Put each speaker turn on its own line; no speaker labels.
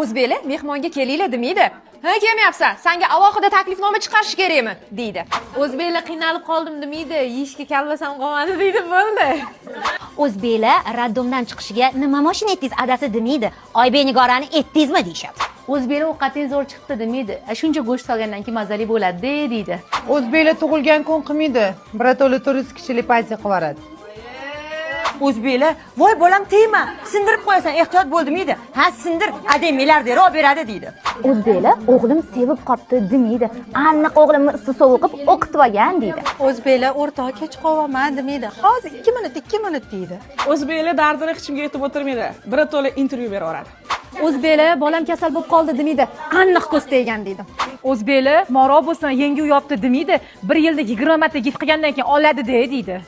O'zbeklar mehmonga kelinglar demaydi. Ha, kelmayapsan. Senga alohida taklifnoma chiqarish kerakmi? deydi.
O'zbeklar qiynalib qoldim demaydi, yeyishga kallasam qolmadi deydi, bo'ldi.
O'zbeklar raddomdan chiqishiga nima mashina etdingiz adasi demaydi. Oybek Nigorani etdingizmi deyshadi.
O'zbeklar ovqatingiz zo'r chiqdi demaydi. Shuncha go'sht solgandan keyin mazali bo'ladi deydi.
O'zbeklar tug'ilgan kun qilmaydi. Birato'la turist kishilik payti qilib yuboradi.
O'zbeklar voy bolam tegma, sindirib qo'yasan, ehtiyot bo'l demaydi. Ha, sindir, adem milliarder olib beradi deydi.
O'zbeklar o'g'lim sevib qopti demaydi. Aniq o'g'limni issiq sovuqib o'qitib olgan deydi.
O'zbeklar o'rtoq kech qovaman demaydi. Hozir 2 minut deydi.
O'zbeklar dardini hech kimga aytib o'tirmaydi. Birato'la intervyu beraveradi.
O'zbeklar bolam kasal bo'lib qoldi demaydi. Aniq ko'z teggan deydi. O'zbeklar moro bo'lsin, yengi uyapti demaydi. 1 yilda 20 marta gif qilgandan keyin oladi deydi.